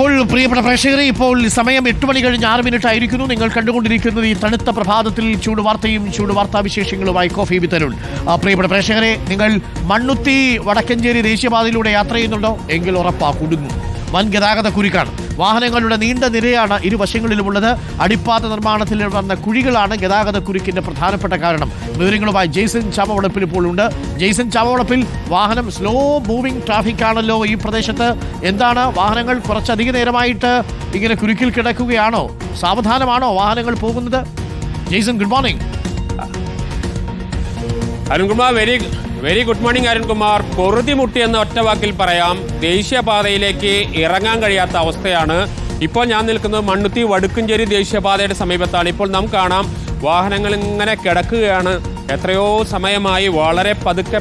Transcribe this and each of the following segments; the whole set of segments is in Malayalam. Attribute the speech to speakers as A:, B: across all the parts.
A: അപ്പോൾ പ്രിയപ്പെട്ട പ്രേക്ഷകരെ, ഇപ്പോൾ സമയം 8 മണി കഴിഞ്ഞ് 6 മിനിറ്റ് ആയിരിക്കുന്നു. നിങ്ങൾ കണ്ടുകൊണ്ടിരിക്കുന്നത് ഈ തണുത്ത പ്രഭാതത്തിൽ ചൂട് വാർത്തയും ചൂട് വാർത്താ വിശേഷങ്ങളുമായി കോഫി വിത്ത് അരുൺ. പ്രിയപ്പെട്ട പ്രേക്ഷകരെ, നിങ്ങൾ മണ്ണുത്തി വടക്കഞ്ചേരി ദേശീയപാതയിലൂടെ യാത്ര ചെയ്യുന്നുണ്ടോ എങ്കിൽ ഉറപ്പാ കുടുങ്ങും. വൻ ഗതാഗത കുരുക്കാണ്. വാഹനങ്ങളുടെ നീണ്ട നിരയാണ് ഇരുവശങ്ങളിലുമുള്ളത്. അടിപ്പാത നിർമ്മാണത്തിൽ വന്ന കുഴികളാണ് ഗതാഗത കുരുക്കിന്റെ പ്രധാനപ്പെട്ട കാരണം. വിവരങ്ങളുമായി ജെയ്സൺ ചാമവളപ്പിൽ ഇപ്പോൾ ഉണ്ട്. ജെയ്സൺ ചാമവളപ്പിൽ, വാഹനം സ്ലോ മൂവിംഗ് ട്രാഫിക് ആണല്ലോ ഈ പ്രദേശത്ത്. എന്താണ്, വാഹനങ്ങൾ കുറച്ചധിക നേരമായിട്ട് ഇങ്ങനെ കുരുക്കിൽ കിടക്കുകയാണോ? സാവധാനമാണോ വാഹനങ്ങൾ പോകുന്നത്? Jaison, good morning.
B: Arunkumar, very good morning Arunkumar. പൊറുതിമുട്ടി എന്ന ഒറ്റ വാക്കിൽ പറയാം. ദേശീയപാതയിലേക്ക് ഇറങ്ങാൻ കഴിയാത്ത അവസ്ഥയാണ്. ഇപ്പോൾ ഞാൻ നിൽക്കുന്നത് മണ്ണുത്തി വടുക്കഞ്ചേരി ദേശീയപാതയുടെ സമീപത്താണ്. ഇപ്പോൾ നമുക്ക് കാണാം വാഹനങ്ങൾ ഇങ്ങനെ കിടക്കുകയാണ്. എത്രയോ സമയമായി വളരെ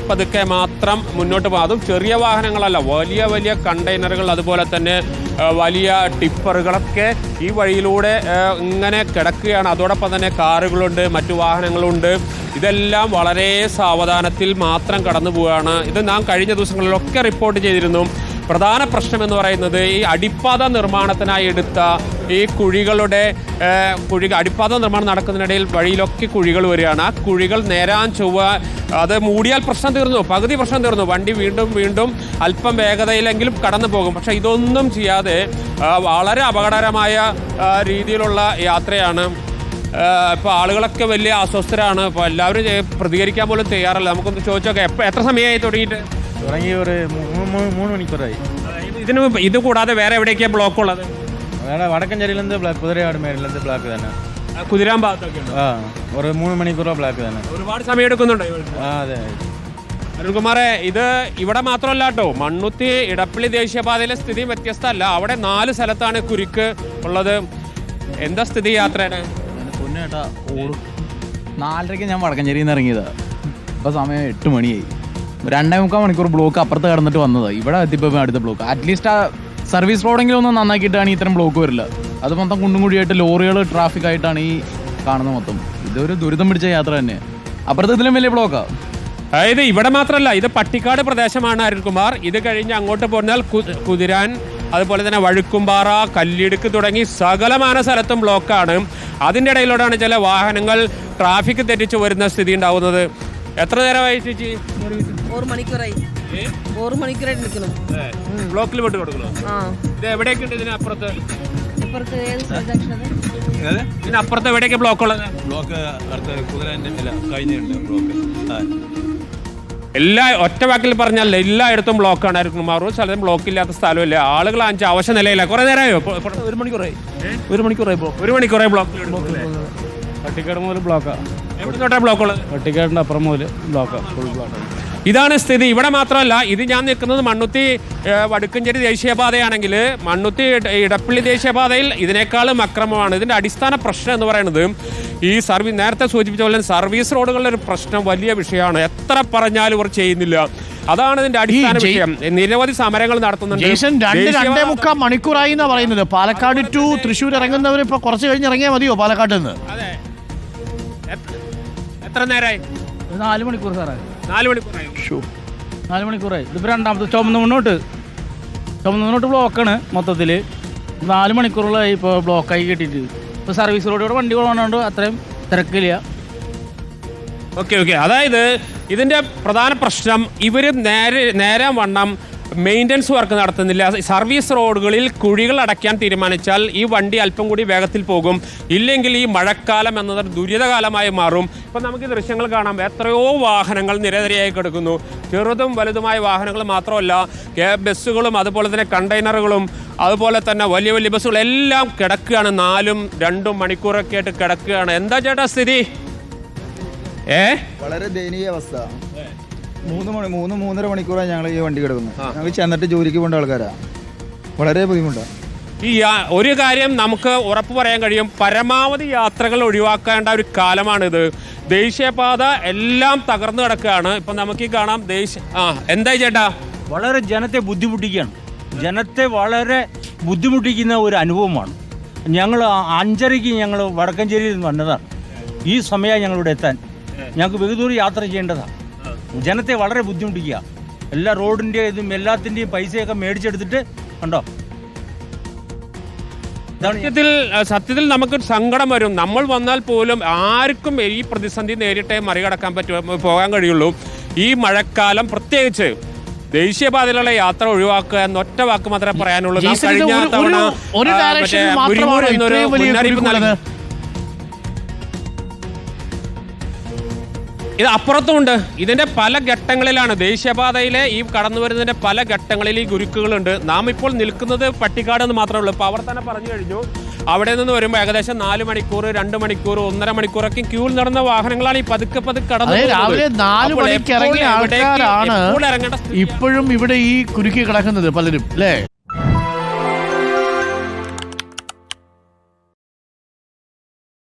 B: പതുക്കെ മാത്രം മുന്നോട്ട് പോകും. അതും ചെറിയ വാഹനങ്ങളല്ല, വലിയ വലിയ കണ്ടെയ്നറുകൾ, അതുപോലെ തന്നെ വലിയ ടിപ്പറുകളൊക്കെ ഈ വഴിയിലൂടെ ഇങ്ങനെ കിടക്കുകയാണ്. അതോടൊപ്പം തന്നെ കാറുകളുണ്ട്, മറ്റു വാഹനങ്ങളുണ്ട്. ഇതെല്ലാം വളരെ സാവധാനത്തിൽ മാത്രം കടന്നു പോവുകയാണ്. ഇത് നാം കഴിഞ്ഞ ദിവസങ്ങളിലൊക്കെ റിപ്പോർട്ട് ചെയ്തിരുന്നു. പ്രധാന പ്രശ്നം എന്ന് പറയുന്നത് ഈ അടിപ്പാത നിർമ്മാണത്തിനായി എടുത്ത ഈ കുഴികളുടെ അടിപ്പാത നിർമ്മാണം നടക്കുന്നതിനിടയിൽ വഴിയിലൊക്കെ കുഴികൾ വരികയാണ്. ആ കുഴികൾ നേരാൻ ചൊവ്വ അത് മൂടിയാൽ പ്രശ്നം തീർന്നു, പകുതി പ്രശ്നം തീർന്നു. വണ്ടി വീണ്ടും അല്പം വേഗതയിലെങ്കിലും കടന്നു പോകും. പക്ഷേ ഇതൊന്നും ചെയ്യാതെ വളരെ അപകടകരമായ രീതിയിലുള്ള യാത്രയാണ്. ഇപ്പോൾ ആളുകളൊക്കെ വലിയ അസ്വസ്ഥരാണ്. ഇപ്പോൾ എല്ലാവരും പ്രതികരിക്കാൻ പോലും തയ്യാറല്ല. നമുക്കൊന്ന് ചോദിച്ചോക്കെ, എത്ര സമയമായി തുടങ്ങി?
C: ഒരു 3 മണിക്കൂറായി.
B: ഇത് കൂടാതെ വേറെ എവിടെയൊക്കെയാണ് ബ്ലോക്ക് ഉള്ളത്?
C: വേറെ വടക്കഞ്ചേരിയിലെന്ത് ബ്ലോക്ക്, കുതിരയാട് മേലിലെന്ത് ബ്ലോക്ക് തന്നെ.
B: കുതിരാൻ ഭാഗത്തൊക്കെ
C: ഒരു 3 മണിക്കൂറോ ബ്ലോക്ക് തന്നെ.
B: ഒരുപാട് സമയം എടുക്കുന്നുണ്ടോ?
C: അതെ
B: അരുൺകുമാറെ, ഇത് ഇവിടെ മാത്രമല്ല കേട്ടോ. മണ്ണുത്തി ഇടപ്പള്ളി ദേശീയപാതയിലെ സ്ഥിതി വ്യത്യസ്തമല്ല. അവിടെ 4 സ്ഥലത്താണ് കുരുക്ക് ഉള്ളത്. എന്താ സ്ഥിതി യാത്രയുടെ?
C: പൊന്നേട്ടാ, 4:30 ഞാൻ വടക്കഞ്ചേരിയിൽ നിന്ന് ഇറങ്ങിയതാണ്. ഇപ്പോൾ സമയം 8 മണിയായി. 2.25 മണിക്കൂർ ബ്ലോക്ക് അപ്പുറത്ത് കടന്നിട്ട് വന്നത്. ഇവിടെ എത്തിയപ്പോൾ അടുത്ത ബ്ലോക്ക്. അറ്റ്ലീസ്റ്റ് ആ സർവീസ് റോഡെങ്കിലും ഒന്ന് നന്നാക്കിയിട്ടാണ് ഇത്തരം ബ്ലോക്ക് വരില്ല. അത് മൊത്തം കുണ്ടും കുഴിയായിട്ട് ലോറികൾ ട്രാഫിക് ആയിട്ടാണ് ഈ കാണുന്നത് മൊത്തം. ഇതൊരു ദുരിതം പിടിച്ച യാത്ര തന്നെ. അപ്പുറത്ത് ഇതിലും വലിയ ബ്ലോക്കാണ്.
B: അതായത് ഇവിടെ മാത്രമല്ല, ഇത് പട്ടിക്കാട് പ്രദേശമാണ് അരുൺകുമാർ. ഇത് കഴിഞ്ഞ് അങ്ങോട്ട് പോന്നാൽ കുതിരാൻ, അതുപോലെ തന്നെ വഴുക്കുംപാറ, കല്ലിടുക്ക് തുടങ്ങി സകലമാന സ്ഥലത്തും ബ്ലോക്കാണ്. അതിൻ്റെ ഇടയിലൂടെയാണ് ചില വാഹനങ്ങൾ ട്രാഫിക് തെറ്റിച്ച് വരുന്ന സ്ഥിതി ഉണ്ടാവുന്നത്. എത്ര നേരമായി ചേച്ചി?
D: 4 മണിക്കൂറായി. 4 മണിക്കൂറായിട്ട് നിൽക്കണം.
B: ബ്ലോക്കിൽ വിട്ട് കൊടുക്കണം. ഇത് എവിടെയൊക്കെ ഉണ്ട്? ഇതിനപ്പുറത്ത് ഇതിനപ്പുറത്ത് എവിടെയൊക്കെ ബ്ലോക്ക് ഉള്ളത്?
E: ബ്ലോക്ക് അടുത്ത് കുതിരൻ്റെ കഴിഞ്ഞുണ്ട് ബ്ലോക്ക്.
B: ഒറ്റ വാക്കിൽ പറഞ്ഞാൽ എല്ലായിടത്തും ബ്ലോക്കാണ്. ആയിരിക്കും മറു സ്ഥലത്തും ബ്ലോക്ക് ഇല്ലാത്ത സ്ഥലമില്ല. ആളുകൾ അവശ്യ നിലയില്ല. കുറെ നേരമായോ?
C: 1 മണിക്കൂറായി. 1 മണിക്കൂറായി ബ്ലോക്ക്.
B: 1 മണിക്കൂറായി ബ്ലോക്ക്.
C: പട്ടിക്കാട് മുതൽ ബ്ലോക്കാണ്.
B: എവിടെ തൊട്ടാ ബ്ലോക്ക് ഉള്ളത്?
C: പട്ടിക്കാടിൻ്റെ അപ്പുറം മുതൽ ബ്ലോക്കാണ്, ഫുൾ ബ്ലോക്കാണ്.
B: ഇതാണ് സ്ഥിതി. ഇവിടെ മാത്രമല്ല, ഇത് ഞാൻ നിൽക്കുന്നത് മണ്ണുത്തി വടുക്കഞ്ചേരി ദേശീയപാതയാണെങ്കിൽ മണ്ണുത്തി ഇടപ്പള്ളി ദേശീയപാതയിൽ ഇതിനേക്കാളും അക്രമമാണ്. ഇതിൻ്റെ അടിസ്ഥാന പ്രശ്നം എന്ന് പറയുന്നത് ഈ നേരത്തെ സൂചിപ്പിച്ച പോലെ സർവീസ് റോഡുകളുടെ ഒരു പ്രശ്നം വലിയ വിഷയമാണ്. എത്ര പറഞ്ഞാലും ഇവർ ചെയ്യുന്നില്ല. അതാണ് ഇതിന്റെ അടിസ്ഥാന വിഷയം. നിരവധി സമരങ്ങൾ നടത്തുന്നുണ്ട്.
A: 2.25 മണിക്കൂറായി എന്നാ പറയുന്നത്. പാലക്കാട് ടു തൃശ്ശൂർ ഇറങ്ങുന്നവർ ഇപ്പൊ കുറച്ച് കഴിഞ്ഞ് ഇറങ്ങിയാൽ മതിയോ പാലക്കാട് നിന്ന്?
B: അതെ. എത്ര നേരമായി?
C: 4 മണിക്കൂർ സാറേ.
B: 4 മണിക്കൂറായി.
C: 4 മണിക്കൂറായി. ഇതിപ്പോൾ രണ്ടാമത്തെ ചുമന്ന മുന്നോട്ട് ബ്ലോക്കാണ് മൊത്തത്തിൽ. 4 മണിക്കൂറുകളായി ഇപ്പോൾ ബ്ലോക്കായി കിട്ടിയിട്ട്. ഇപ്പോൾ സർവീസ് റോഡിലൂടെ വണ്ടി കൊണ്ടുകൊണ്ട് അത്രയും തിരക്കില്ല.
B: ഓക്കെ. അതായത് ഇതിൻ്റെ പ്രധാന പ്രശ്നം, ഇവർ നേരെ വണ്ണം മെയിൻ്റനൻസ് വർക്ക് നടത്തുന്നില്ല. സർവീസ് റോഡുകളിൽ കുഴികൾ അടയ്ക്കാൻ തീരുമാനിച്ചാൽ ഈ വണ്ടി അല്പം കൂടി വേഗത്തിൽ പോകും. ഇല്ലെങ്കിൽ ഈ മഴക്കാലം എന്നത് ദുരിതകാലമായി മാറും. ഇപ്പം നമുക്ക് ദൃശ്യങ്ങൾ കാണാം. എത്രയോ വാഹനങ്ങൾ നിരനിരയായി കിടക്കുന്നു. ചെറുതും വലുതുമായ വാഹനങ്ങൾ മാത്രമല്ല, ബസ്സുകളും അതുപോലെ തന്നെ കണ്ടെയ്നറുകളും അതുപോലെ തന്നെ വലിയ വലിയ ബസ്സുകളെല്ലാം കിടക്കുകയാണ്. 4-2 മണിക്കൂറൊക്കെ ആയിട്ട് കിടക്കുകയാണ്. എന്താ ചേട്ടാ സ്ഥിതി?
F: വളരെ ദയനീയ അവസ്ഥ. 3-3.5 മണിക്കൂറാണ് ഞങ്ങൾ ഈ വണ്ടി കിടക്കുന്നു. ഞങ്ങൾ ചെന്നിട്ട് ജോലിക്ക് പോകേണ്ട ആൾക്കാരാണ്. വളരെ ബുദ്ധിമുട്ടാണ്.
B: ഈ ഒരു കാര്യം നമുക്ക് ഉറപ്പ് പറയാൻ കഴിയും, പരമാവധി യാത്രകൾ ഒഴിവാക്കേണ്ട ഒരു കാലമാണിത്. ദേശീയപാത എല്ലാം തകർന്നു കിടക്കുകയാണ്. ഇപ്പം നമുക്ക് ഈ കാണാം എന്തായി ചേട്ടാ?
G: വളരെ ജനത്തെ ബുദ്ധിമുട്ടിക്കുകയാണ്. ജനത്തെ വളരെ ബുദ്ധിമുട്ടിക്കുന്ന ഒരു അനുഭവമാണ്. ഞങ്ങൾ 5:30 ഞങ്ങൾ വടക്കഞ്ചേരിയിൽ നിന്ന് വന്നതാണ്. ഈ സമയമായി ഞങ്ങളിവിടെ എത്താൻ. ഞങ്ങൾക്ക് ബഹുദൂരം യാത്ര ചെയ്യേണ്ടതാണ്. ജനത്തെ വളരെ ബുദ്ധിമുട്ടിക്കുക. എല്ലാ റോഡിൻ്റെ ഇതും എല്ലാത്തിൻ്റെയും പൈസയൊക്കെ മേടിച്ചെടുത്തിട്ട് കണ്ടോ
B: സത്യത്തിൽ നമുക്ക് സങ്കടം വരും. നമ്മൾ വന്നാൽ പോലും ആർക്കും ഈ പ്രതിസന്ധി നേരിട്ടേ മറികടക്കാൻ പോകാൻ കഴിയുള്ളൂ. ഈ മഴക്കാലം പ്രത്യേകിച്ച് ദേശീയപാതയിലുള്ള യാത്ര ഒഴിവാക്കുക എന്നൊറ്റ വാക്ക് മാത്രമേ പറയാനുള്ളൂ. കഴിഞ്ഞ തവണ മുരിങ്ങൂർ എന്നൊരു മുന്നറിയിപ്പ് നൽകി. ഇത് അപ്പുറത്തുമുണ്ട്. ഇതിന്റെ പല ഘട്ടങ്ങളിലാണ് ദേശീയപാതയിലെ ഈ കടന്നു വരുന്നതിന്റെ പല ഘട്ടങ്ങളിൽ ഈ ഗുരുക്കുകളുണ്ട്. നാം ഇപ്പോൾ നിൽക്കുന്നത് പട്ടിക്കാട് എന്ന് മാത്രമേ ഉള്ളൂ. ഇപ്പോൾ അവർ തന്നെ പറഞ്ഞു കഴിഞ്ഞു, അവിടെ നിന്ന് വരുമ്പോൾ ഏകദേശം 4 മണിക്കൂർ 2 മണിക്കൂർ 1.5 മണിക്കൂറൊക്കെ ക്യൂവിൽ നടന്ന വാഹനങ്ങളാണ് ഈ പതുക്കെ കടന്നു.
A: രാവിലെ 4 മണിക്ക് ഇറങ്ങിയ ആൾക്കാരാണ് ഇപ്പോഴും ഇവിടെ ഈ കുരുക്കി കിടക്കുന്നത് പലരും, അല്ലേ?